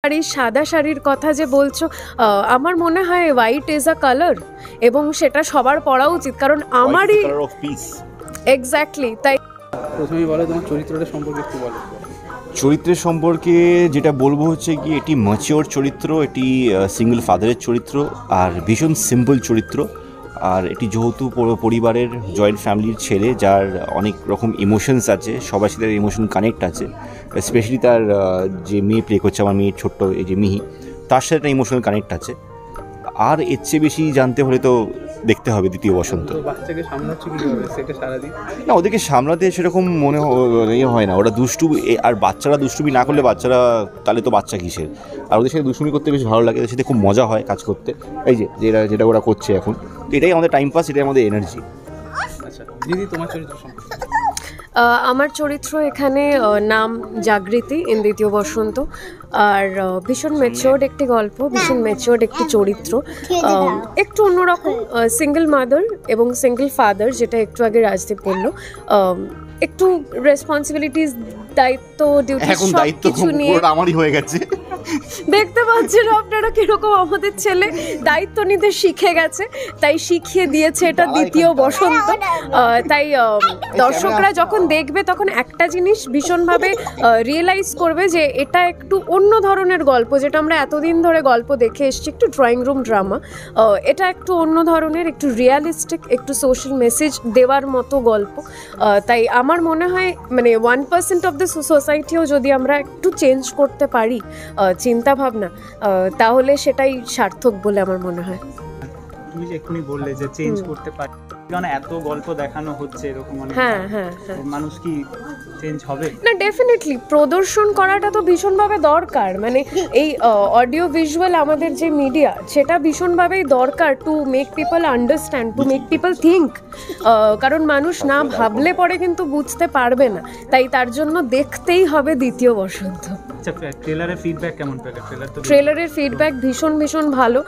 আর এই সাদা শাড়ির কথা যে বলছো, আমার মনে হয় হোয়াইট ইজ আ কালার এবং সেটা সবার পরা উচিত, কারণ আমারই এক্স্যাক্টলি তাই। প্রথমেই বলো তোমার চরিত্রটা সম্পর্কে একটু বলো। চরিত্রের সম্পর্কে যেটা বলবো হচ্ছে কি, এটি ম্যাচিওর চরিত্র, এটি সিঙ্গেল ফাদারের চরিত্র আর ভীষণ সিম্পল চরিত্র। আর এটি যেহেতু পরিবারের জয়েন্ট ফ্যামিলির ছেলে, যার অনেক রকম ইমোশনস আছে, সবার সাথে ইমোশন কানেক্ট আছে, স্পেশালি তার যে মেয়ে প্লে করছে আমার মেয়ের ছোট্ট এই যে মিহি, তার সাথে একটা ইমোশনাল কানেক্ট আছে। আর এর চেয়ে বেশি জানতে হলে তো দেখতে হবে দ্বিতীয় বসন্ত। বাচ্চাকে সামলাচ্ছ কিভাবে সেটা সারাদিন? না, ওদেরকে সামলাতে সেরকম মনে হয় না, ওরা দুষ্টু, আর বাচ্চারা দুষ্টুমি না করলে বাচ্চারা তাহলে তো বাচ্চা কিসের। আর ওদের সাথে দুষ্টুমি করতে বেশ ভালো লাগে, ওদের সাথে খুব মজা হয় কাজ করতে। এই যে যেটা ওরা করছে এখন, তো এটাই আমাদের টাইম পাস, এটাই আমাদের এনার্জি। আচ্ছা দিদি, তোমার চরিত্র সম্পর্কে? আমার চরিত্র এখানে নাম জাগৃতি ইন দ্বিতীয় বসন্ত, আর ভীষণ ম্যাচিওর্ড একটি গল্প, ভীষণ ম্যাচিওর্ড একটি চরিত্র, একটু অন্যরকম, সিঙ্গেল মাদার এবং সিঙ্গেল ফাদার, যেটা একটু আগে রাজদীপ বললো, একটু রেসপন্সিবিলিটিস, দায়িত্ব, ডিউটি সব কিছু নিয়ে আমারই হয়ে গেছে। দেখতে পাচ্ছেন আপনারা কিরকম আমাদের ছেলে দায়িত্ব নিতে শিখে গেছে, তাই শিখিয়ে দিয়েছে এটা দ্বিতীয় বসন্ত। তাই দর্শকরা যখন দেখবে তখন একটা জিনিস ভীষণভাবে রিয়েলাইজ করবে যে এটা একটু অন্য ধরনের গল্প, যেটা আমরা এতদিন ধরে গল্প দেখে এসেছি, একটু ড্রয়িং রুম ড্রামা, এটা একটু অন্য ধরনের, একটু রিয়ালিস্টিক, একটু সোশ্যাল মেসেজ দেওয়ার মতো গল্প। তাই আমার মনে হয় মানে 1% অফ দ্য সোসাইটিও যদি আমরা একটু চেঞ্জ করতে পারি চিন্তা ভাবনা, তাহলে সেটাই সার্থক বলে আমার মনে হয়। তুমি যে এক্ষুনি বললে যে চেঞ্জ করতে পারি, কারণ এত গল্প দেখানো হচ্ছে এরকম অনেক, হ্যাঁ হ্যাঁ হ্যাঁ, মানুষ কি চেঞ্জ হবে? না, ডেফিনেটলি প্রদর্শন করাটা তো ভীষণভাবে দরকার, মানে এই অডিও ভিজুয়াল আমাদের যে মিডিয়া, সেটা ভীষণভাবেই দরকার to make people understand, to make people think, কারণ মানুষ না ভাবলে পরে কিন্তু বুঝতে পারবে না, তাই তার জন্য দেখতেই হবে দ্বিতীয় বসন্ত। আচ্ছা, ট্রেলারের ফিডব্যাক কেমন পেলে? ট্রেলারের ফিডব্যাক ভীষণ ভীষণ ভালো।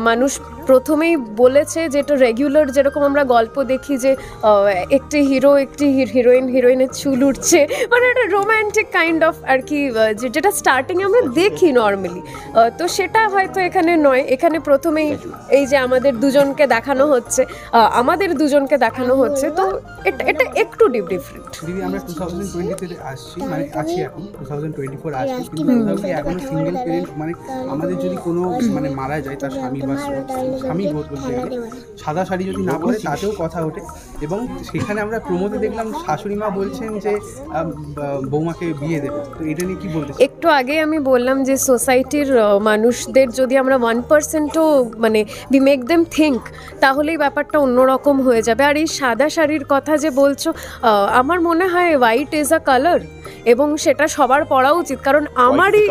মানুষ প্রথমেই বলেছে যেটা রেগুলার যেরকম আমরা গল্প দেখি যে একটি হিরো একটি হিরোইনের চুল উঠছে, মানে একটা রোম্যান্টিক কাইন্ড অফ আর কি, যেটা স্টার্টিংয়ে আমরা দেখি নর্মালি, তো সেটা হয়তো এখানে নয়। এখানে প্রথমেই এই যে আমাদের দুজনকে দেখানো হচ্ছে, তো এটা একটু ডিফারেন্ট। দিদি, আমরা 2020 আসছি, মানে আছি এখন 2024 আসছি, কিন্তু এখনো সিঙ্গেল প্যারেন্ট, মানে আমাদের যদি কোনো মানে মারা যায় তার স্বামী বা স্বামী বলতে গেলে সাদা শাড়ি যদি না পরে তাতেও কথা ওঠে। এবং সেখানে আমরা প্রমোদে দেখলাম শাশুড়ি মা বলছেন যে বৌমাকে বিয়ে দেবে, তো এটা নিয়ে কি বলতে? একটু আগে আমি বললাম যে সোসাইটির মানুষদের যদি আমরা 1%ও মানে উই মেক দেম থিঙ্ক, তাহলেই ব্যাপারটা অন্যরকম হয়ে যাবে। আর এই সাদা শাড়ির কথা যে বলছো, আমার মনে হয় হোয়াইট ইজ আ কালার এবং সেটা সবার পরা উচিত, কারণ আমারই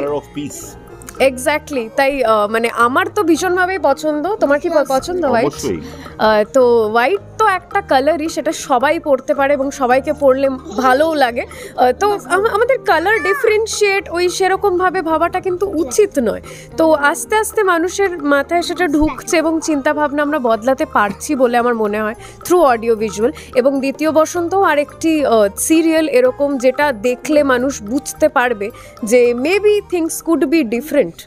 এক্স্যাক্টলি তাই, মানে আমার তো ভীষণভাবেই পছন্দ। তোমার কি পছন্দ হোয়াইট? তো হোয়াইট তো একটা কালারই, সেটা সবাই পরতে পারে এবং সবাইকে পরলে ভালোও লাগে। তো আমাদের কালার ডিফারেন্সিয়েট ওই সেরকমভাবে ভাবাটা কিন্তু উচিত নয়। তো আস্তে আস্তে মানুষের মাথায় সেটা ঢুকছে এবং চিন্তাভাবনা আমরা বদলাতে পারছি বলে আমার মনে হয় থ্রু অডিও ভিজুয়াল। এবং দ্বিতীয় বসন্তও আরেকটি সিরিয়াল এরকম, যেটা দেখলে মানুষ বুঝতে পারবে যে maybe things could be different.